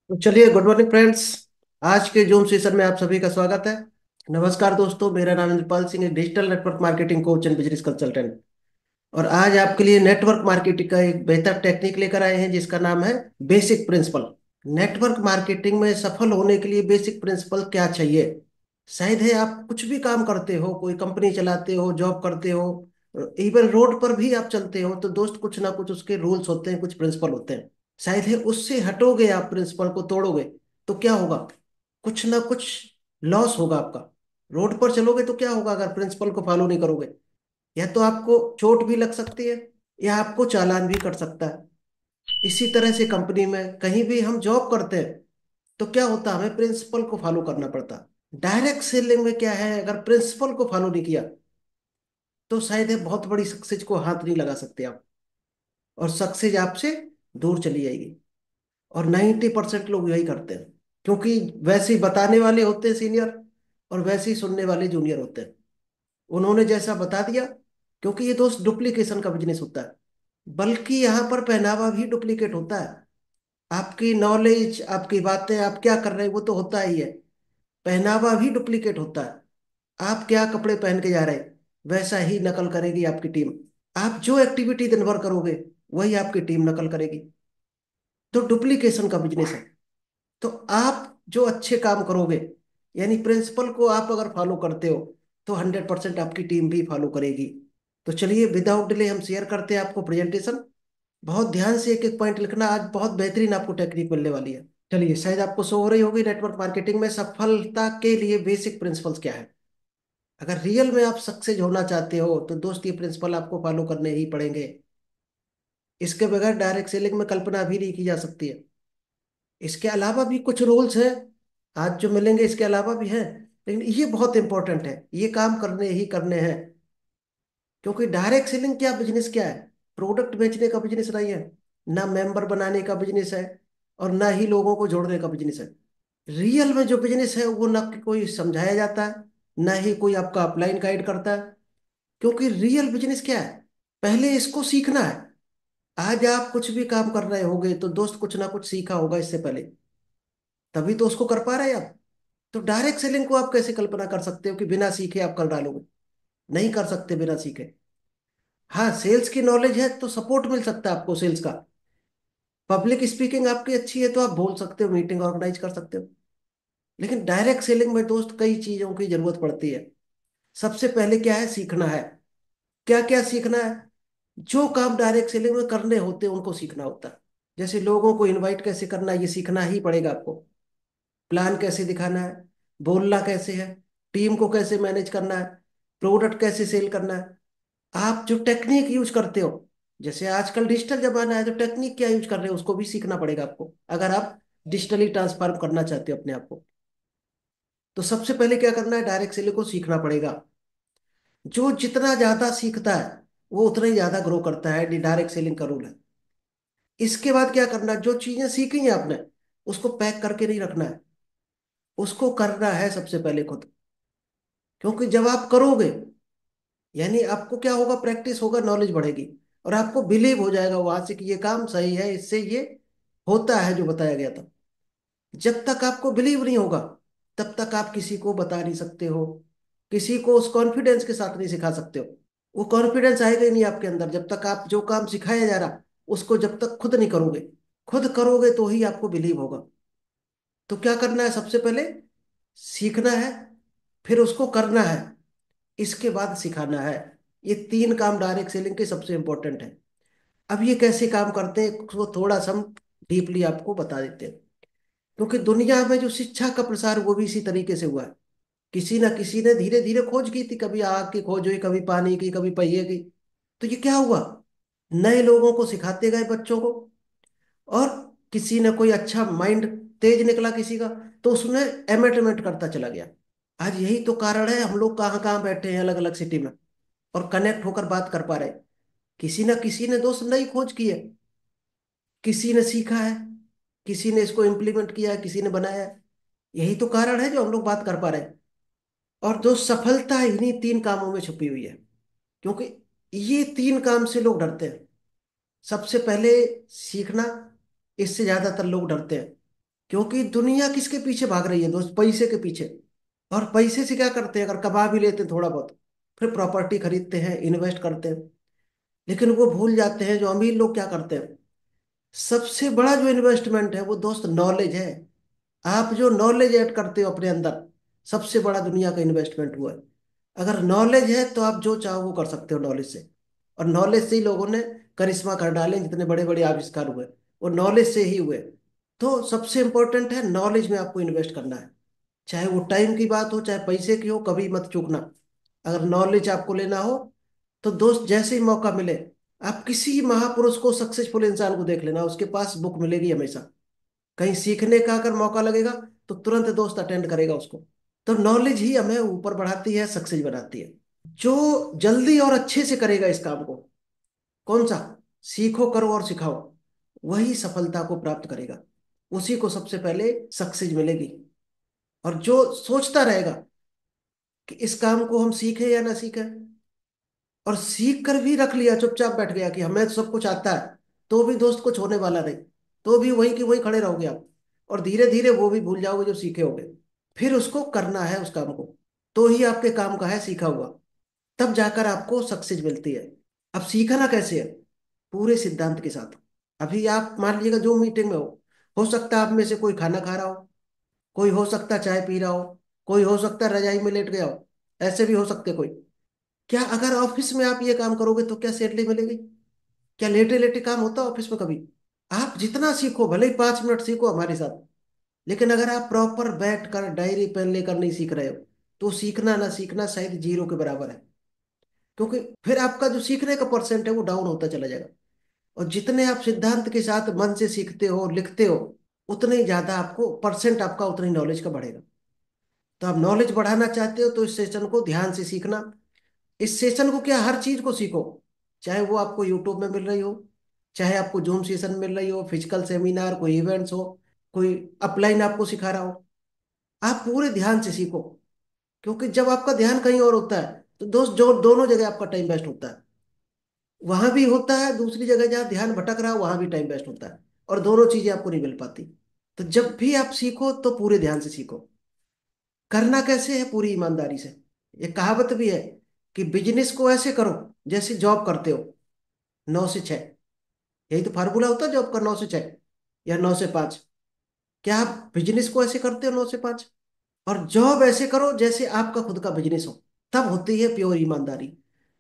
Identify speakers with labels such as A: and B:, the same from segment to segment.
A: तो चलिए, good morning friends. आज के जूम सेशन में आप सभी का स्वागत है। नमस्कार दोस्तों, मेरा नाम इंद्रपाल सिंह है, digital network marketing coach and business consultant. और आज आपके लिए नेटवर्क मार्केटिंग का एक बेहतर टेक्निक लेकर आए हैं जिसका नाम है बेसिक प्रिंसिपल। नेटवर्क मार्केटिंग में सफल होने के लिए बेसिक प्रिंसिपल क्या चाहिए? शायद है आप कुछ भी काम करते हो, कोई कंपनी चलाते हो, जॉब करते हो, इवन रोड पर भी आप चलते हो, तो दोस्त कुछ ना कुछ उसके रूल्स होते हैं, कुछ प्रिंसिपल होते हैं। शायद है उससे हटोगे, आप प्रिंसिपल को तोड़ोगे तो क्या होगा? कुछ ना कुछ लॉस होगा आपका। रोड पर चलोगे तो क्या होगा अगर प्रिंसिपल को फॉलो नहीं करोगे? या तो आपको चोट भी लग सकती है, या आपको चालान भी कट सकता है। इसी तरह से कंपनी में कहीं भी हम जॉब करते हैं तो क्या होता है, हमें प्रिंसिपल को फॉलो करना पड़ता। डायरेक्ट सेलिंग में क्या है, अगर प्रिंसिपल को फॉलो नहीं किया तो शायद है बहुत बड़ी सक्सेस को हाथ नहीं लगा सकते आप, और सक्सेस आपसे दूर चली जाएगी। और 90% लोग यही करते हैं, क्योंकि वैसे ही बताने वाले होते हैं सीनियर, और वैसे ही सुनने वाले जूनियर होते हैं। उन्होंने जैसा बता दिया, क्योंकि ये दोस्त डुप्लीकेशन का बिजनेस होता है। बल्कि यहाँ पर पहनावा भी डुप्लीकेट होता है। आपकी नॉलेज, आपकी बातें, आप क्या कर रहे हैं वो तो होता ही है। पहनावा भी डुप्लीकेट होता है। आप क्या कपड़े पहन के जा रहे हैं, वैसा ही नकल करेगी आपकी टीम। आप जो एक्टिविटी दिन भर करोगे, वही आपकी टीम नकल करेगी। तो डुप्लीकेशन का बिजनेस है। तो आप जो अच्छे काम करोगे, यानी प्रिंसिपल को आप अगर फॉलो करते हो, तो 100% आपकी टीम भी फॉलो करेगी। तो चलिए, विदाउट डिले हम शेयर करते हैं आपको प्रेजेंटेशन। बहुत ध्यान से एक एक पॉइंट लिखना, आज बहुत बेहतरीन आपको टेक्निक मिलने वाली है। चलिए, शायद आपको शो हो रही होगी, नेटवर्क मार्केटिंग में सफलता के लिए बेसिक प्रिंसिपल्स क्या है। अगर रियल में आप सक्सेस होना चाहते हो तो दोस्त ये प्रिंसिपल आपको फॉलो करने ही पड़ेंगे। इसके बगैर डायरेक्ट सेलिंग में कल्पना भी नहीं की जा सकती है। इसके अलावा भी कुछ रूल्स हैं, आज जो मिलेंगे इसके अलावा भी हैं, लेकिन ये बहुत इंपॉर्टेंट है, ये काम करने ही करने हैं। क्योंकि डायरेक्ट सेलिंग क्या बिजनेस क्या है? प्रोडक्ट बेचने का बिजनेस नहीं है, ना मेंबर बनाने का बिजनेस है, और ना ही लोगों को जोड़ने का बिजनेस है। रियल में जो बिजनेस है वो ना कोई समझाया जाता है, ना ही कोई आपका अपलाइन गाइड करता है। क्योंकि रियल बिजनेस क्या है, पहले इसको सीखना है। आज आप कुछ भी काम कर रहे होगे तो दोस्त कुछ ना कुछ सीखा होगा इससे पहले, तभी तो उसको कर पा रहे हैं आप। तो डायरेक्ट सेलिंग को आप कैसे कल्पना कर सकते हो कि बिना सीखे आप कर डालोगे? नहीं कर सकते बिना सीखे। हाँ, सेल्स की नॉलेज है तो सपोर्ट मिल सकता है आपको सेल्स का। पब्लिक स्पीकिंग आपकी अच्छी है तो आप बोल सकते हो, मीटिंग ऑर्गेनाइज कर सकते हो। लेकिन डायरेक्ट सेलिंग में दोस्त कई चीजों की जरूरत पड़ती है। सबसे पहले क्या है, सीखना है। क्या क्या सीखना है? जो काम डायरेक्ट सेलिंग में करने होते हैं उनको सीखना होता है। जैसे लोगों को इनवाइट कैसे करना है, ये सीखना ही पड़ेगा आपको। प्लान कैसे दिखाना है, बोलना कैसे है, टीम को कैसे मैनेज करना है, प्रोडक्ट कैसे सेल करना है। आप जो टेक्निक यूज करते हो, जैसे आजकल डिजिटल जमाना है, जो टेक्निक क्या यूज कर रहे हो उसको भी सीखना पड़ेगा आपको, अगर आप डिजिटली ट्रांसफॉर्म करना चाहते हो अपने आप को। तो सबसे पहले क्या करना है, डायरेक्ट सेलिंग को सीखना पड़ेगा। जो जितना ज्यादा सीखता है वो उतना ही ज्यादा ग्रो करता है, डायरेक्ट सेलिंग का रूल है। इसके बाद क्या करना है, जो चीजें सीखी हैं आपने उसको पैक करके नहीं रखना है, उसको करना है सबसे पहले खुद। क्योंकि जब आप करोगे, यानी आपको क्या होगा, प्रैक्टिस होगा, नॉलेज बढ़ेगी, और आपको बिलीव हो जाएगा वहां से कि ये काम सही है, इससे ये होता है जो बताया गया था। जब तक आपको बिलीव नहीं होगा, तब तक आप किसी को बता नहीं सकते हो, किसी को उस कॉन्फिडेंस के साथ नहीं सिखा सकते हो। वो कॉन्फिडेंस आएगा ही नहीं आपके अंदर जब तक आप जो काम सिखाया जा रहा उसको जब तक खुद नहीं करोगे। खुद करोगे तो ही आपको बिलीव होगा। तो क्या करना है, सबसे पहले सीखना है, फिर उसको करना है, इसके बाद सिखाना है। ये तीन काम डायरेक्ट सेलिंग के सबसे इंपॉर्टेंट है। अब ये कैसे काम करते हैं वो थोड़ा सा हम डीपली आपको बता देते हैं। क्योंकि दुनिया में जो शिक्षा का प्रसार वो भी इसी तरीके से हुआ है। किसी ना किसी ने धीरे धीरे खोज की थी, कभी आग की खोज हुई, कभी पानी की, कभी पहिए की। तो ये क्या हुआ, नए लोगों को सिखाते गए बच्चों को, और किसी ने कोई अच्छा माइंड तेज निकला किसी का, तो उसने एमेटमेंट करता चला गया। आज यही तो कारण है हम लोग कहाँ कहाँ बैठे हैं अलग अलग सिटी में, और कनेक्ट होकर बात कर पा रहे हैं। किसी ना किसी ने दोस्त नई खोज की है, किसी ने सीखा है, किसी ने इसको इम्प्लीमेंट किया है, किसी ने बनाया है। यही तो कारण है जो हम लोग बात कर पा रहे हैं। और जो सफलता इन्हीं तीन कामों में छुपी हुई है। क्योंकि ये तीन काम से लोग डरते हैं। सबसे पहले सीखना, इससे ज्यादातर लोग डरते हैं। क्योंकि दुनिया किसके पीछे भाग रही है दोस्त? पैसे के पीछे। और पैसे से क्या करते हैं? अगर कमा भी लेते हैं थोड़ा बहुत, फिर प्रॉपर्टी खरीदते हैं, इन्वेस्ट करते हैं। लेकिन वो भूल जाते हैं, जो अमीर लोग क्या करते हैं, सबसे बड़ा जो इन्वेस्टमेंट है वो दोस्त नॉलेज है। आप जो नॉलेज ऐड करते हो अपने अंदर, सबसे बड़ा दुनिया का इन्वेस्टमेंट हुआ है। अगर नॉलेज है तो आप जो चाहो वो कर सकते हो नॉलेज से। और नॉलेज से ही लोगों ने करिश्मा कर डाले, जितने बड़े बड़े आविष्कार हुए वो नॉलेज से ही हुए। तो सबसे इंपॉर्टेंट है नॉलेज में आपको इन्वेस्ट करना है। चाहे वो टाइम की बात हो, चाहे पैसे की हो, कभी मत चूकना। अगर नॉलेज आपको लेना हो तो दोस्त जैसे ही मौका मिले, आप किसी महापुरुष को, सक्सेसफुल इंसान को देख लेना, उसके पास बुक मिलेगी हमेशा। कहीं सीखने का अगर मौका लगेगा तो तुरंत दोस्त अटेंड करेगा उसको। तो नॉलेज ही हमें ऊपर बढ़ाती है, सक्सेस बनाती है। जो जल्दी और अच्छे से करेगा इस काम को, कौन सा? सीखो, करो और सिखाओ, वही सफलता को प्राप्त करेगा। उसी को सबसे पहले सक्सेस मिलेगी। और जो सोचता रहेगा कि इस काम को हम सीखें या ना सीखें, और सीख कर भी रख लिया, चुपचाप बैठ गया कि हमें तो सब कुछ आता है, तो भी दोस्त कुछ होने वाला नहीं। तो भी वहीं की वहीं खड़े रहोगे आप। और धीरे धीरे वो भी भूल जाओगे जो सीखे होगे। फिर उसको करना है उस काम को, तो ही आपके काम का है सीखा हुआ। तब जाकर आपको सक्सेस मिलती है। अब सीखना कैसे है? पूरे सिद्धांत के साथ। अभी आप मान लीजिएगा जो मीटिंग में हो सकता है आप में से कोई खाना खा रहा हो, कोई हो सकता है चाय पी रहा हो, कोई हो सकता है रजाई में लेट गया हो। ऐसे भी हो सकते कोई। क्या अगर ऑफिस में आप ये काम करोगे तो क्या सैलरी मिलेगी? क्या लेटे लेटे काम होता है ऑफिस में कभी? आप जितना सीखो, भले ही 5 मिनट सीखो हमारे साथ, लेकिन अगर आप प्रॉपर बैठ कर डायरी पेन लेकर नहीं सीख रहे हो, तो सीखना ना सीखना शायद जीरो के बराबर है। क्योंकि फिर आपका जो सीखने का परसेंट है वो डाउन होता चला जाएगा। और जितने आप सिद्धांत के साथ मन से सीखते हो, लिखते हो, उतने ही ज्यादा आपको परसेंट, आपका उतनी नॉलेज का बढ़ेगा। तो आप नॉलेज बढ़ाना चाहते हो तो इस सेशन को ध्यान से सीखना। इस सेशन को क्या, हर चीज को सीखो। चाहे वो आपको यूट्यूब में मिल रही हो, चाहे आपको जूम सेशन मिल रही हो, फिजिकल सेमिनार, कोई इवेंट्स हो, कोई अपलाइन आपको सिखा रहा हो, आप पूरे ध्यान से सीखो। क्योंकि जब आपका ध्यान कहीं और होता है तो दोस्त, जो दोनों जगह आपका टाइम वेस्ट होता है। वहां भी होता है, दूसरी जगह जहाँ ध्यान भटक रहा है वहां भी टाइम वेस्ट होता है। और दोनों चीजें आपको नहीं मिल पाती। तो जब भी आप सीखो तो पूरे ध्यान से सीखो। करना कैसे है? पूरी ईमानदारी से। एक कहावत भी है कि बिजनेस को ऐसे करो जैसे जॉब करते हो, 9 से 6। यही तो फार्मूला होता है जॉब का, 9 से 6 या 9 से 5। क्या आप बिजनेस को ऐसे करते हो 9 से 5? और जॉब ऐसे करो जैसे आपका खुद का बिजनेस हो। तब होती है प्योर ईमानदारी।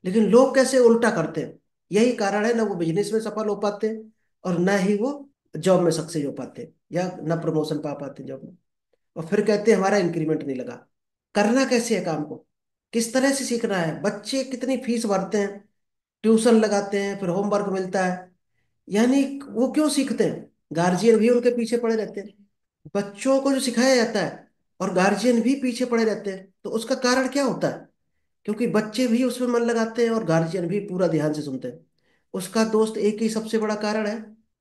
A: लेकिन लोग कैसे उल्टा करते हैं। यही कारण है ना वो बिजनेस में सफल हो पाते हैं, और ना ही वो जॉब में सक्सेस हो पाते हैं, या ना प्रमोशन पा पाते हैं जॉब में। और फिर कहते हैं हमारा इंक्रीमेंट नहीं लगा। करना कैसे है काम को? किस तरह से सीखना है? बच्चे कितनी फीस भरते हैं, ट्यूशन लगाते हैं, फिर होमवर्क मिलता है, यानी वो क्यों सीखते हैं? गार्जियन भी उनके पीछे पड़े रहते हैं। बच्चों को जो सिखाया जाता है और गार्जियन भी पीछे पड़े रहते हैं, तो उसका कारण क्या होता है? क्योंकि बच्चे भी उसमें मन लगाते हैं और गार्जियन भी पूरा ध्यान से सुनते हैं। उसका दोस्त एक ही सबसे बड़ा कारण है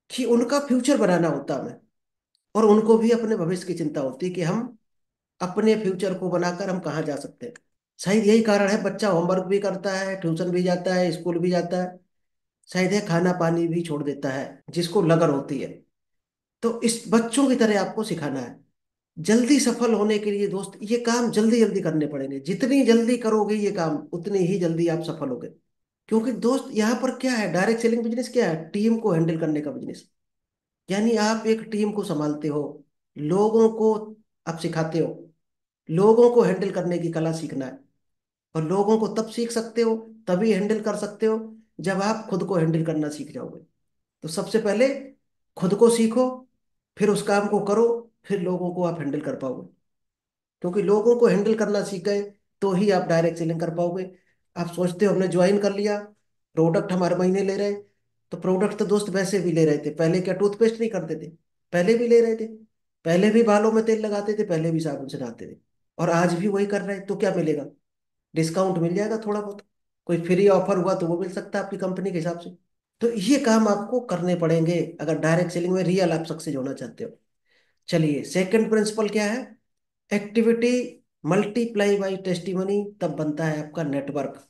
A: कि उनका फ्यूचर बनाना होता है हमें। और उनको भी अपने भविष्य की चिंता होती है कि हम अपने फ्यूचर को बनाकर हम कहाँ जा सकते हैं। शायद यही कारण है बच्चा होमवर्क भी करता है, ट्यूशन भी जाता है, स्कूल भी जाता है, शायद है खाना पानी भी छोड़ देता है, जिसको लगन होती है। तो इस बच्चों की तरह आपको सिखाना है। जल्दी सफल होने के लिए दोस्त ये काम जल्दी जल्दी करने पड़ेंगे। जितनी जल्दी करोगे ये काम, उतनी ही जल्दी आप सफल होगे। क्योंकि दोस्त यहाँ पर क्या है, डायरेक्ट सेलिंग बिजनेस क्या है? टीम को हैंडल करने का बिजनेस। यानी आप एक टीम को संभालते हो, लोगों को आप सिखाते हो। लोगों को हैंडल करने की कला सीखना है। और लोगों को तब सीख सकते हो, तभी हैंडल कर सकते हो, जब आप खुद को हैंडल करना सीख जाओगे। तो सबसे पहले खुद को सीखो, फिर उस काम को करो, फिर लोगों को आप हैंडल कर पाओगे। क्योंकि लोगों को हैंडल करना सीख गए तो ही आप डायरेक्ट सेलिंग कर पाओगे। आप सोचते हो हमने ज्वाइन कर लिया, प्रोडक्ट हम हर महीने ले रहे, तो प्रोडक्ट तो दोस्त वैसे भी ले रहे थे। पहले क्या टूथपेस्ट नहीं करते थे? पहले भी ले रहे थे, पहले भी बालों में तेल लगाते थे, पहले भी साबुन से नहाते थे। और आज भी वही कर रहे हैं, तो क्या मिलेगा? डिस्काउंट मिल जाएगा थोड़ा बहुत। कोई फ्री ऑफर हुआ तो वो मिल सकता है आपकी कंपनी के हिसाब से। तो ये काम आपको करने पड़ेंगे अगर डायरेक्ट सेलिंग में रियल आप सक्सेस होना चाहते हो। चलिए, सेकंड प्रिंसिपल क्या है? एक्टिविटी मल्टीप्लाई बाई टेस्टिमनी, तब बनता है आपका नेटवर्क।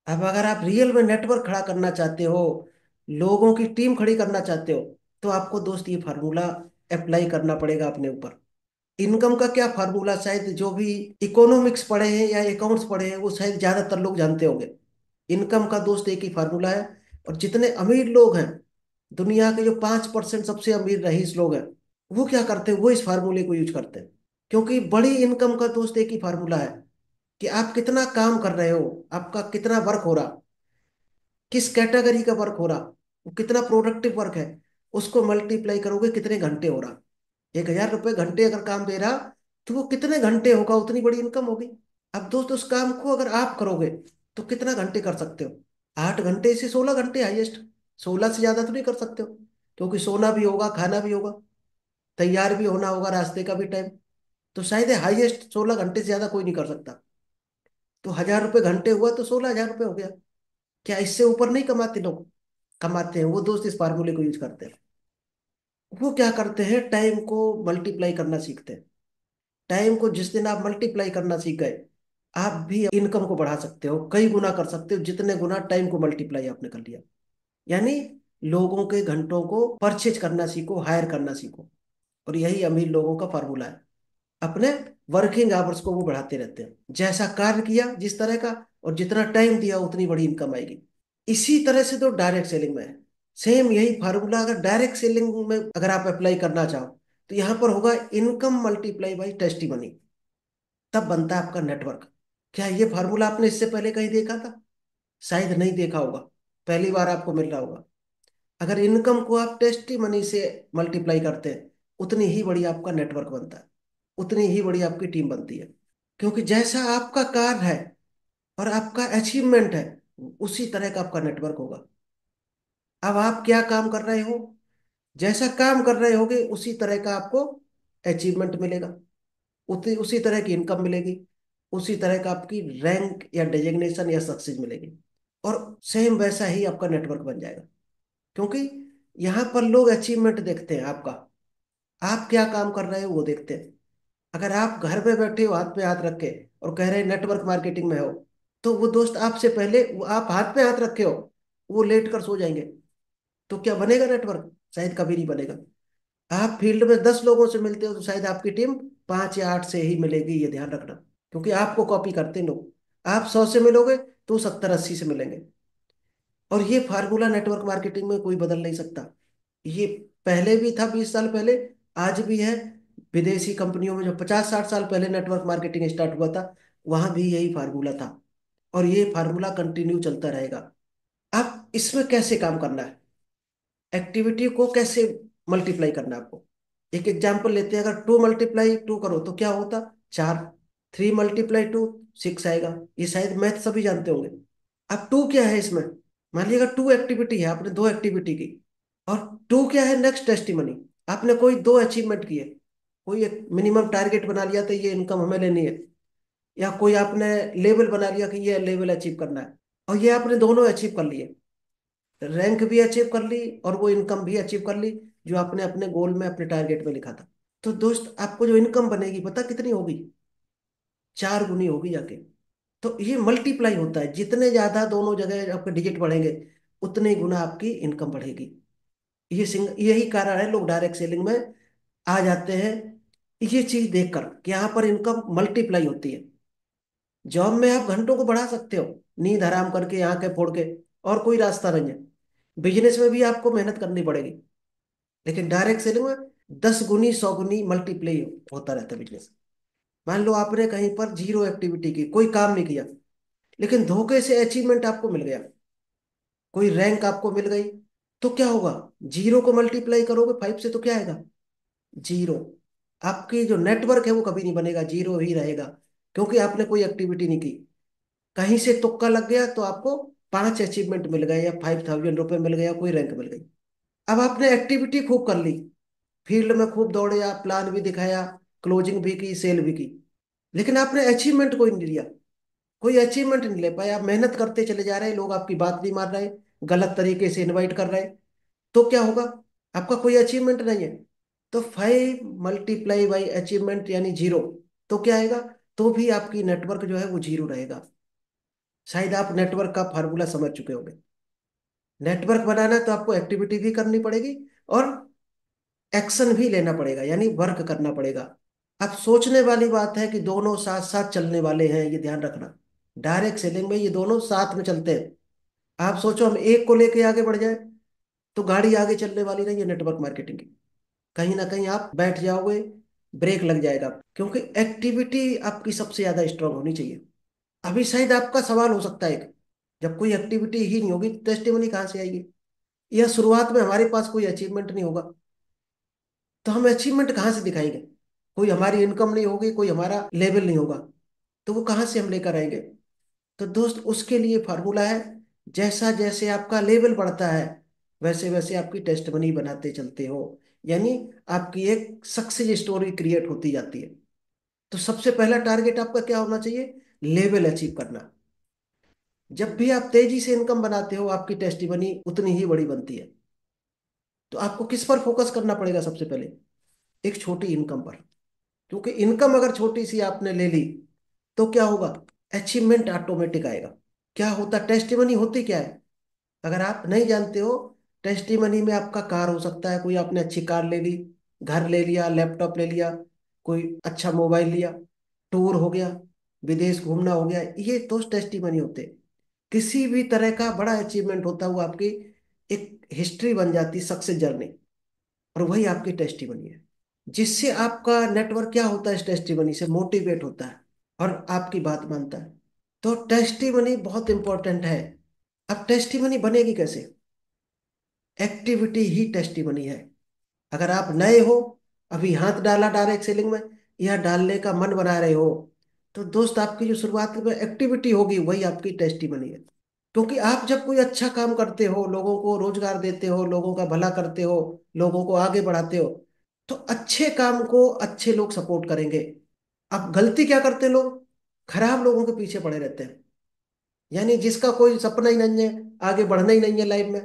A: अब अगर आप रियल में नेटवर्क खड़ा करना चाहते हो, लोगों की टीम खड़ी करना चाहते हो, तो आपको दोस्त ये फार्मूला अप्लाई करना पड़ेगा अपने ऊपर। इनकम का क्या फार्मूला, शायद जो भी इकोनॉमिक्स पढ़े हैं या अकाउंट्स पढ़े हैं वो शायद ज्यादातर लोग जानते होंगे। इनकम का दोस्त एक ही फार्मूला है। और जितने अमीर लोग हैं, दुनिया के जो 5% सबसे अमीर रईस लोग हैं, वो क्या करते हैं, वो इस फार्मूले को यूज करते हैं। क्योंकि बड़ी इनकम का दोस्त एक ही फार्मूला है कि आप कितना काम कर रहे हो, आपका कितना वर्क हो रहा, किस कैटेगरी का वर्क हो रहा, वो कितना प्रोडक्टिव वर्क है, उसको मल्टीप्लाई करोगे कितने घंटे हो रहा। 1,000 रुपये घंटे अगर काम दे रहा, तो वो कितने घंटे होगा, उतनी बड़ी इनकम होगी। अब दोस्त उस काम को अगर आप करोगे तो कितना घंटे कर सकते हो? 8 घंटे से 16 घंटे हाईएस्ट। 16 से ज्यादा तो नहीं कर सकते हो, क्योंकि सोना भी होगा, खाना भी होगा, तैयार भी होना होगा, रास्ते का भी टाइम। तो शायद हाईएस्ट 16 घंटे से ज्यादा कोई नहीं कर सकता। तो 1,000 रुपये घंटे हुआ तो 16,000 रुपये हो गया। क्या इससे ऊपर नहीं कमाते लोग? कमाते हैं। वो दोस्त इस फार्मूले को यूज करते हैं। वो क्या करते हैं, टाइम को मल्टीप्लाई करना सीखते हैं। टाइम को जिस दिन आप मल्टीप्लाई करना सीख गए, आप भी इनकम को बढ़ा सकते हो, कई गुना कर सकते हो, जितने गुना टाइम को मल्टीप्लाई आपने कर लिया। यानी लोगों के घंटों को परचेज करना सीखो, हायर करना सीखो। और यही अमीर लोगों का फार्मूला है। अपने वर्किंग आवर्स को वो बढ़ाते रहते हैं, जैसा कार्य किया जिस तरह का, और जितना टाइम दिया उतनी बड़ी इनकम आएगी। इसी तरह से तो डायरेक्ट सेलिंग में है। सेम यही फार्मूला अगर डायरेक्ट सेलिंग में अगर आप अप्लाई करना चाहो, तो यहां पर होगा इनकम मल्टीप्लाई बाई टेस्टिमनी। तब बनता है आपका नेटवर्क। क्या ये फार्मूला आपने इससे पहले कहीं देखा था? शायद नहीं देखा होगा, पहली बार आपको मिल रहा होगा। अगर इनकम को आप टेस्टिमनी से मल्टीप्लाई करते हैं, उतनी ही बड़ी आपका नेटवर्क बनता है, उतनी ही बड़ी आपकी टीम बनती है। क्योंकि जैसा आपका कार्य है और आपका अचीवमेंट है, उसी तरह का आपका नेटवर्क होगा। अब आप क्या काम कर रहे हो, जैसा काम कर रहे होगे उसी तरह का आपको अचीवमेंट मिलेगा, उतनी उसी तरह की इनकम मिलेगी, उसी तरह का आपकी रैंक या डेजिग्नेशन या सक्सेस मिलेगी। और सेम वैसा ही आपका नेटवर्क बन जाएगा। क्योंकि यहाँ पर लोग अचीवमेंट देखते हैं आपका, आप क्या काम कर रहे हो वो देखते हैं। अगर आप घर पे बैठे हो हाथ पे हाथ रख के और कह रहे हैं नेटवर्क मार्केटिंग में हो, तो वो दोस्त आपसे पहले, वो आप हाथ पे हाथ रखे हो, वो लेट कर सो जाएंगे। तो क्या बनेगा नेटवर्क? शायद कभी नहीं बनेगा। आप फील्ड में 10 लोगों से मिलते हो तो शायद आपकी टीम 5 या 8 से ही मिलेगी, ये ध्यान रखना। क्योंकि आपको कॉपी करते हैं लोग। आप 100 से मिलोगे तो 70-80 से मिलेंगे। और ये फार्मूला नेटवर्क मार्केटिंग में कोई बदल नहीं सकता। ये पहले भी था 20 साल पहले, आज भी है। विदेशी कंपनियों में जो 50-60 साल पहले नेटवर्क मार्केटिंग स्टार्ट हुआ था, वहां भी यही फार्मूला था। और ये फार्मूला कंटिन्यू चलता रहेगा। अब इसमें कैसे काम करना है, एक्टिविटी को कैसे मल्टीप्लाई करना है आपको। एक एग्जांपल लेते हैं, अगर 2 × 2 करो तो क्या होता? 4। 3 × 2 6 आएगा। ये शायद मैथ सभी जानते होंगे। अब टू क्या है इसमें? मान लीजिए अगर 2 एक्टिविटी है, आपने 2 एक्टिविटी की, और टू क्या है, नेक्स्ट टेस्टिमनी। आपने कोई 2 अचीवमेंट किए, कोई एक मिनिमम टारगेट बना लिया तो ये इनकम हमें लेनी है, या कोई आपने लेवल बना लिया कि ये लेवल अचीव करना है, और ये आपने दोनों अचीव कर लिए। रैंक भी अचीव कर ली और वो इनकम भी अचीव कर ली, जो आपने अपने गोल में, अपने टारगेट में लिखा था। तो दोस्त आपको जो इनकम बनेगी पता कितनी होगी? 4 गुनी होगी जाके। तो ये मल्टीप्लाई होता है, जितने ज्यादा दोनों जगह आपके डिजिट बढ़ेंगे, उतने गुना आपकी इनकम बढ़ेगी। यही कारण है लोग डायरेक्ट सेलिंग में आ जाते हैं, ये चीज देखकर कि यहाँ पर इनकम मल्टीप्लाई होती है। जॉब में आप घंटों को बढ़ा सकते हो, नींद हराम करके, आंखें फोड़ के, और कोई रास्ता नहीं है। बिजनेस में भी आपको मेहनत करनी पड़ेगी, लेकिन डायरेक्ट सेलिंग में 10 गुनी 100 गुनी मल्टीप्लाई होता रहता है बिजनेस। मान लो आपने कहीं पर 0 एक्टिविटी की, कोई काम नहीं किया, लेकिन धोखे से अचीवमेंट आपको मिल गया, कोई रैंक आपको मिल गई, तो क्या होगा? 0 को मल्टीप्लाई करोगे 5 से तो क्या आएगा? 0। आपकी जो नेटवर्क है वो कभी नहीं बनेगा, 0 ही रहेगा। क्योंकि आपने कोई एक्टिविटी नहीं की, कहीं से तुक्का लग गया तो आपको 5 अचीवमेंट मिल गए, या 5,000 रुपये मिल गए, या कोई रैंक मिल गई। अब आपने एक्टिविटी खूब कर ली, फील्ड में खूब दौड़े, आप प्लान भी दिखाया, क्लोजिंग भी की, सेल भी की, लेकिन आपने अचीवमेंट कोई नहीं लिया। कोई अचीवमेंट नहीं ले पाए, आप मेहनत करते चले जा रहे हैं, लोग आपकी बात नहीं मान रहे, गलत तरीके से इनवाइट कर रहे हैं, तो क्या होगा? आपका कोई अचीवमेंट नहीं है। तो 5 × 2 अचीवमेंट यानी 0, तो क्या आएगा? तो भी आपकी नेटवर्क जो है वो 0 रहेगा। शायद आप नेटवर्क का फार्मूला समझ चुके होंगे। नेटवर्क बनाना है तो आपको एक्टिविटी भी करनी पड़ेगी, और एक्शन भी लेना पड़ेगा, यानी वर्क करना पड़ेगा। अब सोचने वाली बात है कि दोनों साथ साथ चलने वाले हैं, ये ध्यान रखना। डायरेक्ट सेलिंग में ये दोनों साथ में चलते हैं। आप सोचो हम एक को लेके आगे बढ़ जाए तो गाड़ी आगे चलने वाली नहीं है नेटवर्क मार्केटिंग की। कहीं ना कहीं आप बैठ जाओगे, ब्रेक लग जाएगा, क्योंकि एक्टिविटी आपकी सबसे ज्यादा स्ट्रांग होनी चाहिए। अभी शायद आपका सवाल हो सकता है एक, जब कोई एक्टिविटी ही नहीं होगी टेस्टिमनी कहाँ से आएगी, या शुरुआत में हमारे पास कोई अचीवमेंट नहीं होगा तो हम अचीवमेंट कहाँ से दिखाएंगे। कोई हमारी इनकम नहीं होगी, कोई हमारा लेवल नहीं होगा, तो वो कहाँ से हम लेकर आएंगे। तो दोस्त उसके लिए फार्मूला है, जैसा जैसे आपका लेवल बढ़ता है वैसे वैसे आपकी टेस्ट मनी बनाते चलते हो, यानी आपकी एक सक्सेस स्टोरी क्रिएट होती जाती है। तो सबसे पहला टारगेट आपका क्या होना चाहिए, लेवल अचीव करना। जब भी आप तेजी से इनकम बनाते हो आपकी टेस्ट मनी उतनी ही बड़ी बनती है। तो आपको किस पर फोकस करना पड़ेगा सबसे पहले, एक छोटी इनकम पर। क्योंकि इनकम अगर छोटी सी आपने ले ली तो क्या होगा, अचीवमेंट ऑटोमेटिक आएगा। क्या होता, टेस्टिमनी होती क्या है, अगर आप नहीं जानते हो, टेस्टिमनी में आपका कार हो सकता है, कोई आपने अच्छी कार ले ली, घर ले लिया, लैपटॉप ले लिया, कोई अच्छा मोबाइल लिया, टूर हो गया, विदेश घूमना हो गया, ये तो टेस्टिमनी होते हैं। किसी भी तरह का बड़ा अचीवमेंट होता हुआ आपकी एक हिस्ट्री बन जाती, सक्सेस जर्नी, और वही आपकी टेस्टिमनी है। जिससे आपका नेटवर्क क्या होता है, इस टेस्टिमनी से मोटिवेट होता है और आपकी बात मानता है। तो टेस्टिमनी बहुत इंपॉर्टेंट है। अब टेस्टिमनी बनेगी कैसे, एक्टिविटी ही टेस्टिमनी है। अगर आप नए हो, अभी हाथ डाला डायरेक्ट सेलिंग में, या डालने का मन बना रहे हो, तो दोस्त आपकी जो शुरुआत में एक्टिविटी होगी वही आपकी टेस्टिमनी है। क्योंकि आप जब कोई अच्छा काम करते हो, लोगों को रोजगार देते हो, लोगों का भला करते हो, लोगों को आगे बढ़ाते हो, तो अच्छे काम को अच्छे लोग सपोर्ट करेंगे। अब गलती क्या करते हैं लोग, खराब लोगों के पीछे पड़े रहते हैं। यानी जिसका कोई सपना ही नहीं है, आगे बढ़ना ही नहीं है लाइफ में,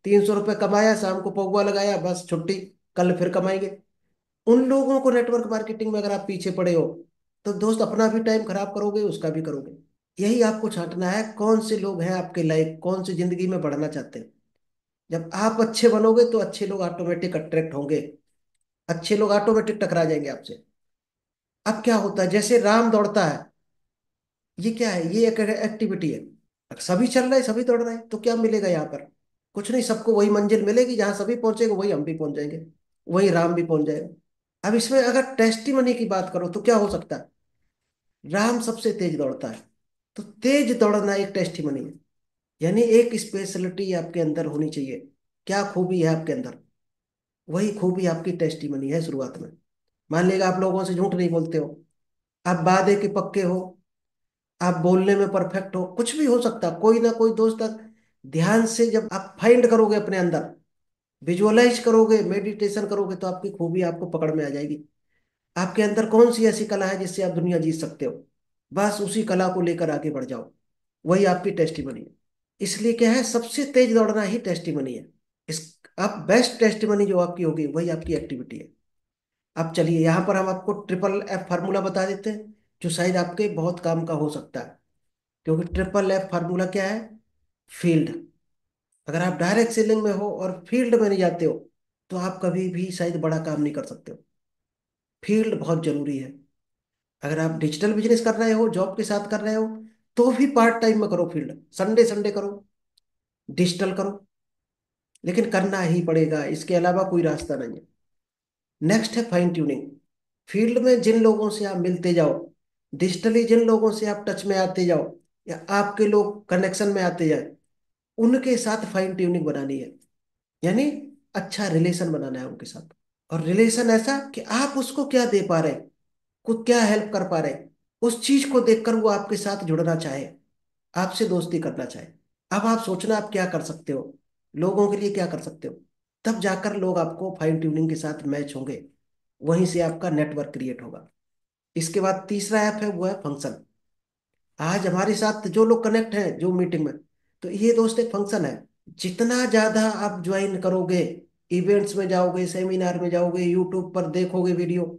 A: 300 रुपये कमाया, शाम को पौवा लगाया, बस छुट्टी, कल फिर कमाएंगे। उन लोगों को नेटवर्क मार्केटिंग में अगर आप पीछे पड़े हो तो दोस्त अपना भी टाइम खराब करोगे, उसका भी करोगे। यही आपको छांटना है, कौन से लोग हैं आपके लाइक, कौन सी जिंदगी में बढ़ना चाहते हैं। जब आप अच्छे बनोगे तो अच्छे लोग ऑटोमेटिक अट्रैक्ट होंगे, अच्छे लोग ऑटोमेटिक टकरा जाएंगे आपसे। अब क्या होता है, जैसे राम दौड़ता है, ये क्या है, ये एक एक्टिविटी है। अगर सभी चल रहे हैं, सभी दौड़ रहे हैं, तो क्या मिलेगा यहाँ पर, कुछ नहीं। सबको वही मंजिल मिलेगी, जहां सभी पहुंचेंगे वही हम भी पहुंच जाएंगे, वही राम भी पहुंच जाएगा। अब इसमें अगर टेस्टिमनी की बात करो तो क्या हो सकता है, राम सबसे तेज दौड़ता है, तो तेज दौड़ना एक टेस्टिमनी है। यानी एक स्पेशलिटी आपके अंदर होनी चाहिए, क्या खूबी है आपके अंदर, वही खूबी आपकी टेस्टिमनी है शुरुआत में। मान लीजिए आप लोगों से झूठ नहीं बोलते हो, आप वादे के पक्के हो, आप बोलने में परफेक्ट हो, कुछ भी हो सकता है, कोई ना कोई दोस्त। ध्यान से जब आप फाइंड करोगे अपने अंदर, विजुअलाइज करोगे, मेडिटेशन करोगे, तो आपकी खूबी आपको पकड़ में आ जाएगी। आपके अंदर कौन सी ऐसी कला है जिससे आप दुनिया जीत सकते हो, बस उसी कला को लेकर आगे बढ़ जाओ, वही आपकी टेस्टिमनी है। इसलिए क्या है, सबसे तेज दौड़ना ही टेस्टिमनी है। इस आप बेस्ट टेस्टिमनी जो आपकी होगी वही आपकी एक्टिविटी है। अब चलिए यहाँ पर हम आपको ट्रिपल एफ फार्मूला बता देते हैं, जो शायद आपके बहुत काम का हो सकता है। क्योंकि ट्रिपल एफ फार्मूला क्या है, फील्ड। अगर आप डायरेक्ट सेलिंग में हो और फील्ड में नहीं जाते हो तो आप कभी भी शायद बड़ा काम नहीं कर सकते हो। फील्ड बहुत जरूरी है। अगर आप डिजिटल बिजनेस कर रहे हो, जॉब के साथ कर रहे हो, तो भी पार्ट टाइम में करो फील्ड, संडे संडे करो, डिजिटल करो, लेकिन करना ही पड़ेगा, इसके अलावा कोई रास्ता नहीं है। नेक्स्ट है फाइन ट्यूनिंग। फील्ड में जिन लोगों से आप मिलते जाओ, डिजिटली जिन लोगों से आप टच में आते जाओ, या आपके लोग कनेक्शन में आते जाए, उनके साथ फाइन ट्यूनिंग बनानी है। यानी अच्छा रिलेशन बनाना है उनके साथ। और रिलेशन ऐसा कि आप उसको क्या दे पा रहे, को क्या हेल्प कर पा रहे, उस चीज को देखकर वो आपके साथ जुड़ना चाहे, आपसे दोस्ती करना चाहे। अब आप सोचना आप क्या कर सकते हो, लोगों के लिए क्या कर सकते हो, तब जाकर लोग आपको फाइन ट्यूनिंग के साथ मैच होंगे, वहीं से आपका नेटवर्क क्रिएट होगा। इसके बाद तीसरा ऐप है, वो है फंक्शन। आज हमारे साथ जो लोग कनेक्ट हैं जो मीटिंग में, तो ये दोस्त एक फंक्शन है। जितना ज्यादा आप ज्वाइन करोगे, इवेंट्स में जाओगे, सेमिनार में जाओगे, यूट्यूब पर देखोगे वीडियो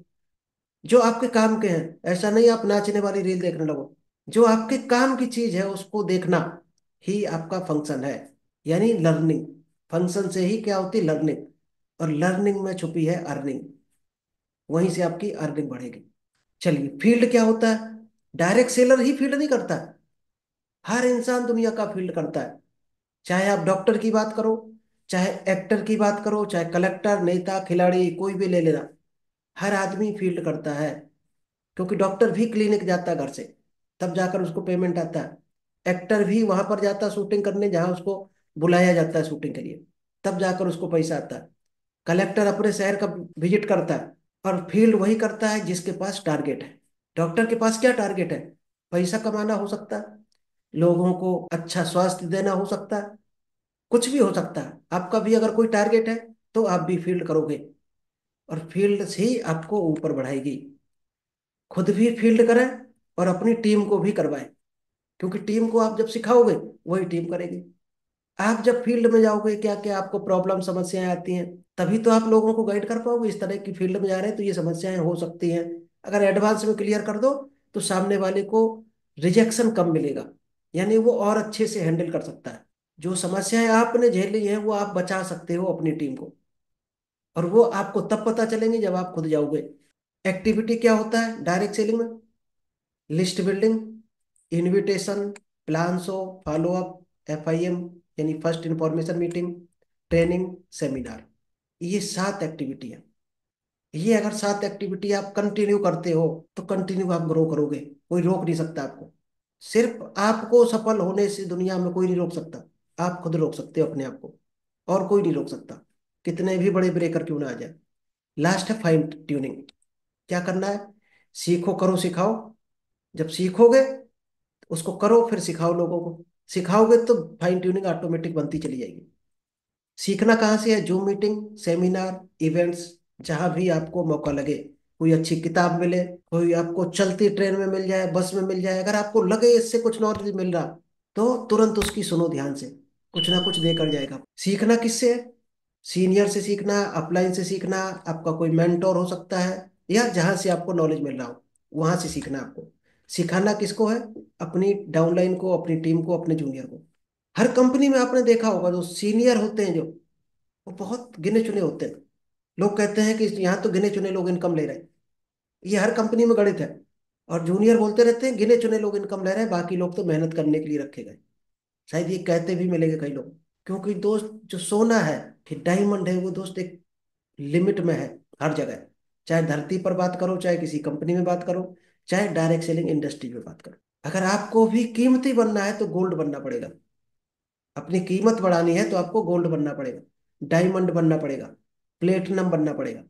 A: जो आपके काम के हैं, ऐसा नहीं आप नाचने वाली रील देखने लगो, जो आपके काम की चीज है उसको देखना ही आपका फंक्शन है, यानी लर्निंग। फंक्शन से ही क्या होती है, लर्निंग। और लर्निंग में छुपी है अर्निंग। वहीं से आपकी अर्निंग बढ़ेगी। चलिए, फील्ड क्या होता है? डायरेक्ट सेलर ही फील्ड नहीं करता है, हर इंसान दुनिया का फील्ड करता है। चाहे आप डॉक्टर की बात करो, चाहे एक्टर की बात करो, चाहे कलेक्टर, नेता, खिलाड़ी, कोई भी ले लेना, हर आदमी फील्ड करता है। क्योंकि डॉक्टर भी क्लिनिक जाता है घर से, तब जाकर उसको पेमेंट आता है। एक्टर भी वहां पर जाता है शूटिंग करने जहां उसको बुलाया जाता है शूटिंग के लिए, तब जाकर उसको पैसा आता है। कलेक्टर अपने शहर का विजिट करता है, और फील्ड वही करता है जिसके पास टारगेट है। डॉक्टर के पास क्या टारगेट है? पैसा कमाना हो सकता है, लोगों को अच्छा स्वास्थ्य देना हो सकता है, कुछ भी हो सकता है। आपका भी अगर कोई टारगेट है तो आप भी फील्ड करोगे, और फील्ड से ही आपको ऊपर बढ़ाएगी। खुद भी फील्ड करें और अपनी टीम को भी करवाएं, क्योंकि टीम को आप जब सिखाओगे वही टीम करेगी। आप जब फील्ड में जाओगे, क्या क्या आपको प्रॉब्लम समस्याएं आती हैं, तभी तो आप लोगों को गाइड कर पाओगे। इस तरह की फील्ड में जा रहे हैं तो ये समस्याएं हो सकती हैं। अगर एडवांस में क्लियर कर दो तो सामने वाले को रिजेक्शन कम मिलेगा, यानी वो और अच्छे से हैंडल कर सकता है। जो समस्याएं आपने झेली हैं वो आप बचा सकते हो अपनी टीम को, और वो आपको तब पता चलेंगे जब आप खुद जाओगे। एक्टिविटी क्या होता है डायरेक्ट सेलिंग में? List building, invitation, plan show, follow up, FIM यानी first information meeting, training, seminar. ये 7 एक्टिविटी है। ये अगर 7 एक्टिविटी आप कंटिन्यू करते हो तो कंटिन्यू आप ग्रो करोगे, कोई रोक नहीं सकता आपको। सिर्फ आपको सफल होने से दुनिया में कोई नहीं रोक सकता, आप खुद रोक सकते हो अपने आप को, और कोई नहीं रोक सकता, कितने भी बड़े ब्रेकर क्यों ना आ जाए। लास्ट है फाइन ट्यूनिंग। क्या करना है? सीखो, करो, सिखाओ। जब सीखोगे उसको करो, फिर सिखाओ लोगों को। सिखाओगे तो फाइन ट्यूनिंग ऑटोमेटिक बनती चली जाएगी। सीखना कहाँ से है? जूम मीटिंग, सेमिनार, इवेंट्स, जहां भी आपको मौका लगे। कोई अच्छी किताब मिले, कोई आपको चलती ट्रेन में मिल जाए, बस में मिल जाए, अगर आपको लगे इससे कुछ नॉलेज मिल रहा तो तुरंत उसकी सुनो ध्यान से, कुछ ना कुछ देकर जाएगा। सीखना किससे है? सीनियर से सीखना, अपलाइन से सीखना, आपका कोई मेंटोर हो सकता है, या जहां से आपको नॉलेज मिल रहा हो वहां से सीखना आपको। सिखाना किसको है? अपनी डाउनलाइन को, अपनी टीम को, अपने जूनियर को। हर कंपनी में आपने देखा होगा जो सीनियर होते हैं, जो वो बहुत गिने चुने होते हैं। लोग कहते हैं कि यहाँ तो गिने चुने लोग इनकम ले रहे हैं, ये हर कंपनी में गणित है। और जूनियर बोलते रहते हैं गिने चुने लोग इनकम ले रहे हैं, बाकी लोग तो मेहनत करने के लिए रखे गए। शायद ये कहते भी मिलेंगे कई लोग। क्योंकि दोस्त, जो सोना है, कि डायमंड है, वो दोस्त एक लिमिट में है हर जगह। चाहे धरती पर बात करो, चाहे किसी कंपनी में बात करो, चाहे डायरेक्ट सेलिंग इंडस्ट्री में बात करो। अगर आपको भी कीमती बनना है तो गोल्ड बनना पड़ेगा। अपनी कीमत बढ़ानी है तो आपको गोल्ड बनना पड़ेगा, डायमंड बनना पड़ेगा, प्लेटिनम बनना पड़ेगा।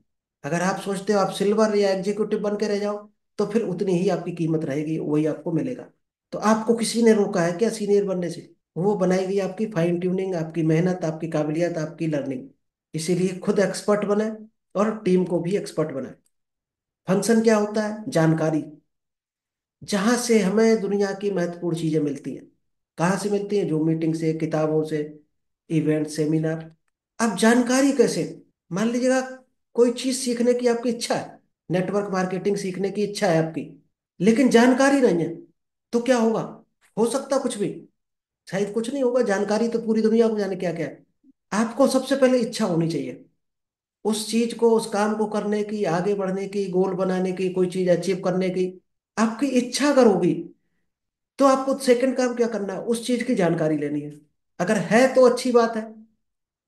A: अगर आप सोचते हो आप सिल्वर या एग्जीक्यूटिव बन के रह जाओ, तो फिर उतनी ही आपकी कीमत रहेगी, वही आपको मिलेगा। तो आपको किसी ने रोका है क्या सीनियर बनने से? वो बनाएगी आपकी फाइन ट्यूनिंग, आपकी मेहनत, आपकी काबिलियत, आपकी लर्निंग। इसीलिए खुद एक्सपर्ट बने और टीम को भी एक्सपर्ट बनाए। फंक्शन क्या होता है? जानकारी, जहां से हमें दुनिया की महत्वपूर्ण चीजें मिलती हैं। कहाँ से मिलती हैं? जो मीटिंग से, किताबों से, इवेंट, सेमिनार। अब जानकारी कैसे? मान लीजिएगा कोई चीज सीखने की आपकी इच्छा है, नेटवर्क मार्केटिंग सीखने की इच्छा है आपकी, लेकिन जानकारी नहीं है, तो क्या होगा? हो सकता कुछ भी, शायद कुछ नहीं होगा। जानकारी तो पूरी दुनिया को जाने क्या क्या है। आपको सबसे पहले इच्छा होनी चाहिए उस चीज को, उस काम को करने की, आगे बढ़ने की, गोल बनाने की, कोई चीज अचीव करने की। आपकी इच्छा अगर होगी तो आपको सेकंड काम क्या करना है? उस चीज की जानकारी लेनी है। अगर है तो अच्छी बात है,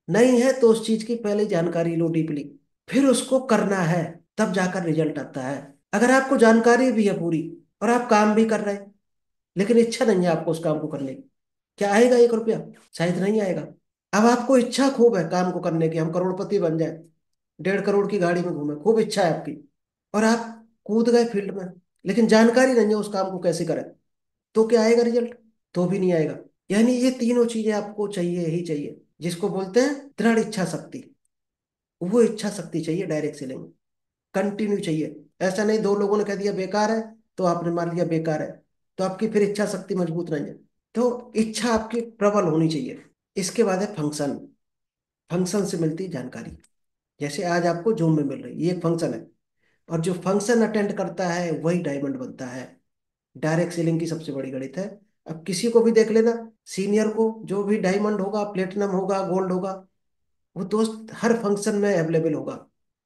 A: नहीं है तो उस चीज की पहले जानकारी लो डीपली, फिर उसको करना है, तब जाकर रिजल्ट आता है। अगर आपको जानकारी भी है पूरी और आप काम भी कर रहे हैं, लेकिन इच्छा नहीं है आपको उस काम को करने की, क्या आएगा 1 रुपया? शायद नहीं आएगा। अब आपको इच्छा खूब है काम को करने की, हम करोड़पति बन जाए, 1.5 करोड़ की गाड़ी में घूमे, खूब इच्छा है आपकी, और आप कूद गए फील्ड में, लेकिन जानकारी नहीं है उस काम को कैसे करें, तो क्या आएगा रिजल्ट? तो भी नहीं आएगा। यानी ये तीनों चीजें आपको चाहिए ही चाहिए, जिसको बोलते हैं दृढ़ इच्छा शक्ति। वो इच्छा शक्ति चाहिए डायरेक्ट सेलिंग में, कंटिन्यू चाहिए। ऐसा नहीं 2 लोगों ने कह दिया बेकार है तो आपने मान लिया बेकार है, तो आपकी फिर इच्छा शक्ति मजबूत नहीं है। तो इच्छा आपकी प्रबल होनी चाहिए। इसके बाद है फंक्शन। फंक्शन से मिलती जानकारी, जैसे आज आपको जूम में मिल रही, ये एक फंक्शन है। और जो फंक्शन अटेंड करता है वही डायमंड बनता है। डायरेक्ट सेलिंग की सबसे बड़ी गणित है। अब किसी को भी देख लेना, सीनियर को, जो भी डायमंड होगा, प्लेटिनम होगा, गोल्ड होगा, वो दोस्त हर फंक्शन में अवेलेबल होगा,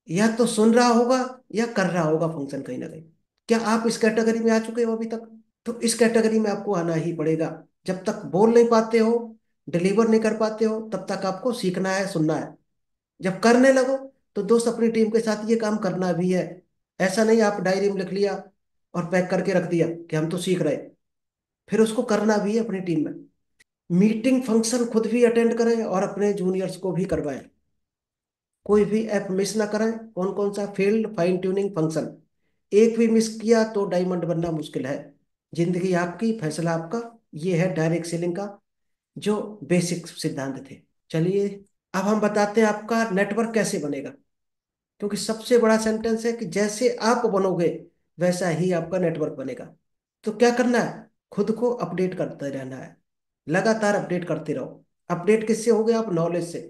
A: या तो सुन रहा होगा या कर रहा होगा फंक्शन कहीं ना कहीं। क्या आप इस कैटेगरी में आ चुके हो अभी तक? तो इस कैटेगरी में आपको आना ही पड़ेगा। जब तक बोल नहीं पाते हो, डिलीवर नहीं कर पाते हो, तब तक आपको सीखना है, सुनना है। जब करने लगो तो दोस्त अपनी टीम के साथ ये काम करना भी है। ऐसा नहीं आप डायरी में लिख लिया और पैक करके रख दिया कि हम तो सीख रहे, फिर उसको करना भी है अपनी टीम में। मीटिंग फंक्शन खुद भी अटेंड करें और अपने जूनियर्स को भी करवाएं। कोई भी ऐप मिस ना करें। कौन कौन सा फील्ड फाइन ट्यूनिंग फंक्शन, एक भी मिस किया तो डायमंड बनना मुश्किल है। जिंदगी आपकी, फैसला आपका। ये है डायरेक्ट सेलिंग का जो बेसिक सिद्धांत थे। चलिए, अब हम बताते हैं आपका नेटवर्क कैसे बनेगा। क्योंकि सबसे बड़ा सेंटेंस है कि जैसे आप बनोगे वैसा ही आपका नेटवर्क बनेगा। तो क्या करना है? खुद को अपडेट करते रहना है। लगातार अपडेट करते रहो। अपडेट किससे हो गया? आप नॉलेज से।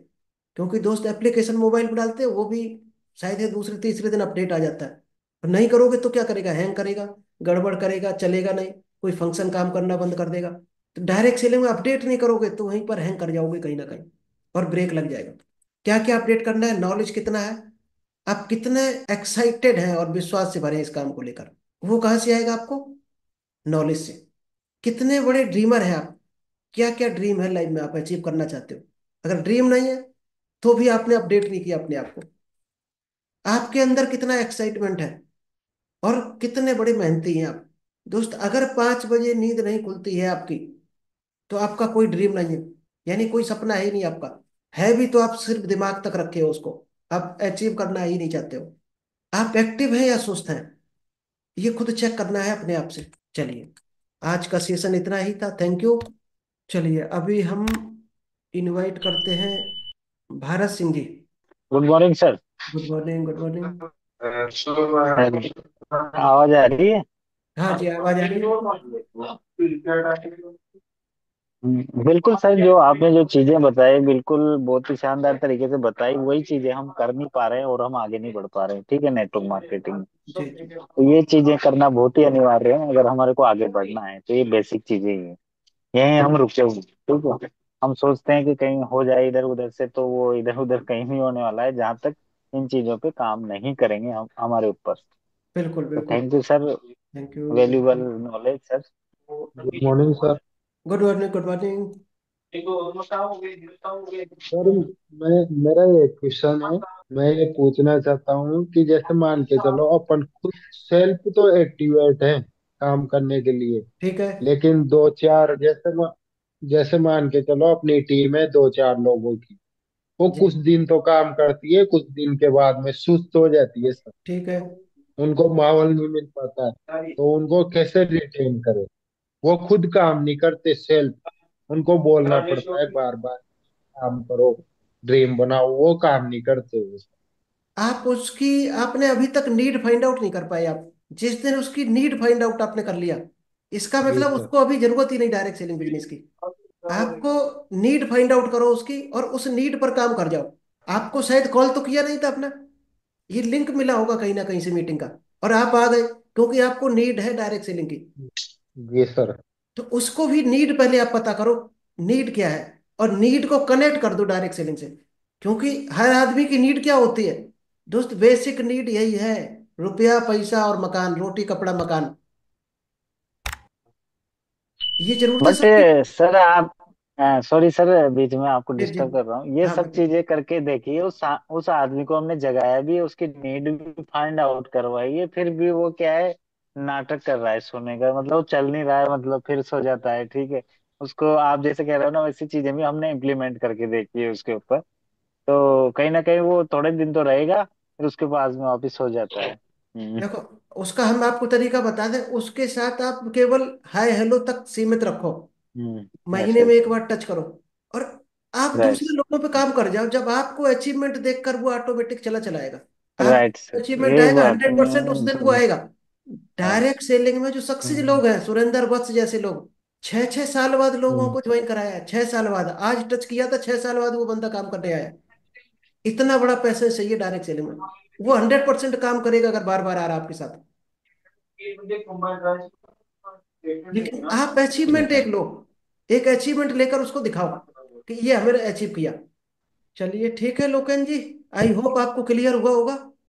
A: क्योंकि दोस्त एप्लीकेशन मोबाइल में डालते हैं, वो भी शायद है दूसरे तीसरे दिन अपडेट आ जाता है। और नहीं करोगे तो क्या करेगा? हैंग करेगा, गड़बड़ करेगा, चलेगा नहीं, कोई फंक्शन काम करना बंद कर देगा। तो डायरेक्ट सेलिंग में अपडेट नहीं करोगे तो वहीं पर हैंग कर जाओगे कहीं ना कहीं, और ब्रेक लग जाएगा। क्या क्या अपडेट करना है? नॉलेज कितना है, आप कितने एक्साइटेड हैं और विश्वास से भरे हैं इस काम को लेकर, वो कहाँ से आएगा आपको? नॉलेज से। कितने बड़े ड्रीमर हैं आप, क्या क्या ड्रीम है लाइफ में आप अचीव करना चाहते हो? अगर ड्रीम नहीं है तो भी आपने अपडेट नहीं किया अपने आप को। आपके अंदर कितना एक्साइटमेंट है और कितने बड़े मेहनती हैं आप। दोस्त, अगर 5 बजे नींद नहीं खुलती है आपकी तो आपका कोई ड्रीम नहीं है, यानी कोई सपना है ही नहीं आपका। है भी तो आप सिर्फ दिमाग तक रखे हो उसको, आप अचीव करना ही नहीं चाहते हो। आप एक्टिव हैं या सुस्त हैं, ये खुद चेक करना है अपने आप से। चलिए, आज का सेशन इतना ही था। Thank you. चलिए, अभी हम इनवाइट करते हैं Bharat Singh ji.
B: Good morning sir.
A: Good morning, good morning.
B: आवाज आ रही है?
A: हाँ जी, आवाज आ रही है।
B: बिल्कुल सर, जो आपने जो चीजें बताई बिल्कुल बहुत ही शानदार तरीके से बताई। वही चीजें हम कर नहीं पा रहे हैं और हम आगे नहीं बढ़ पा रहे हैं, ठीक है, नेटवर्क मार्केटिंग।
A: जी जी।
B: तो ये चीजें करना बहुत ही अनिवार्य है अगर हमारे को आगे बढ़ना है, तो ये बेसिक चीजें ही है। यहीं हम रुके हुए हैं, ठीक है। हम सोचते हैं कि कहीं हो जाए इधर उधर से, तो वो इधर उधर कहीं नहीं होने वाला है जहां तक इन चीजों पे काम नहीं करेंगे हम हमारे ऊपर।
A: बिल्कुल
B: तो
A: बिल्कुल।
B: Thank you sir,
A: thank you, thank
B: valuable
A: you.
B: Knowledge sir.
C: Good morning sir.
A: Good morning, good morning.
C: Sir, मैं मेरा ये क्वेश्चन है। मैं ये पूछना चाहता हूँ कि जैसे मान के चलो अपन खुद सेल्फ तो एक्टिवेट है काम करने के लिए,
A: ठीक है।
C: लेकिन दो चार जैसे मान के चलो अपनी टीम है दो चार लोगों की। वो
A: जी।
C: कुछ दिन तो काम करती है, कुछ दिन के बाद में सुस्त हो जाती है सर।
A: ठीक है।
C: उनको माहौल नहीं मिल पाता है, तो उनको कैसे रिटेन करें? वो खुद काम नहीं करते सेल्फ, उनको बोलना पड़ता है बार बार काम करो, ड्रीम बनाओ, वो काम नहीं करते वो।
A: आप उसकी, आपने अभी तक नीड फाइंड आउट नहीं कर पाए। आप जिस दिन उसकी नीड फाइंड आउट आपने कर लिया, इसका
C: जी
A: मतलब
C: सर।
A: उसको अभी जरूरत ही नहीं डायरेक्ट सेलिंग बिजनेस की। आपको नीड फाइंड आउट करो उसकी और उस नीड पर काम कर जाओ। आपको शायद कॉल तो किया नहीं था अपना, ये लिंक मिला होगा कहीं ना कहीं से मीटिंग का, और आप आ गए क्योंकि आपको नीड है डायरेक्ट सेलिंग की।
C: जी सर।
A: तो उसको भी नीड पहले आप पता करो, नीड क्या है, और नीड को कनेक्ट कर दो डायरेक्ट सेलिंग से। क्योंकि हर आदमी की नीड क्या होती है दोस्त? बेसिक नीड यही है, रुपया पैसा और मकान, रोटी कपड़ा मकान, ये जरूरतें
B: बट
A: सबकी।
B: सर आप, सॉरी सर बीच में आपको
A: जी जी।
B: डिस्टर्ब कर रहा हूँ। ये
A: हाँ
B: सब
A: बताइए।
B: चीजें करके देखिए, उस आदमी को हमने जगाया भी है, उसकी नीड भी फाइंड आउट करवाई है, फिर भी वो क्या है, नाटक कर रहा है सोने का, मतलब वो चल नहीं रहा है, मतलब फिर सो जाता है, ठीक है। उसको आप जैसे कह रहे हो ना, वैसी चीजें भी हमने इम्प्लीमेंट करके देखी है उसके ऊपर। तो कहीं ना कहीं वो थोड़े दिन तो रहेगा, फिर उसके बाद में वापिस हो जाता है।
A: देखो, उसका हम आपको तरीका बता दें। उसके साथ आप केवल हाय हेलो तक सीमित रखो,
B: यस
A: महीने में
B: यस।
A: एक बार टच करो, और आप
B: राइट।
A: दूसरे लोगों पे काम कर जाओ। जब आपको अचीवमेंट देखकर वो ऑटोमेटिक चला चलाएगा। आप
B: राइट सर,
A: अचीवमेंट
B: ये
A: आएगा
B: बात
A: 100%, उस दिन वो आएगा।
B: हाँ।
A: डायरेक्ट सेलिंग में जो सक्सेस लोग हैं, सुरेंद्र वत्स जैसे लोग, 6-6 साल बाद लोगों
C: हम्म,
A: को ज्वाइन कराया है। 6 साल बाद, आज टच किया था, 6 साल बाद वो बंदा काम करने आया। इतना बड़ा पैसा चाहिए डायरेक्ट सेलिंग में। वो 100% काम करेगा अगर बार बार आ रहा है आपके साथ। लेकिन आप अचीवमेंट एक लो, एक अचीवमेंट लेकर उसको दिखाओ कि ये हमने अचीव किया। चलिए ठीक है लोकेन जी। आई होप आपको क्लियर हुआ होगा।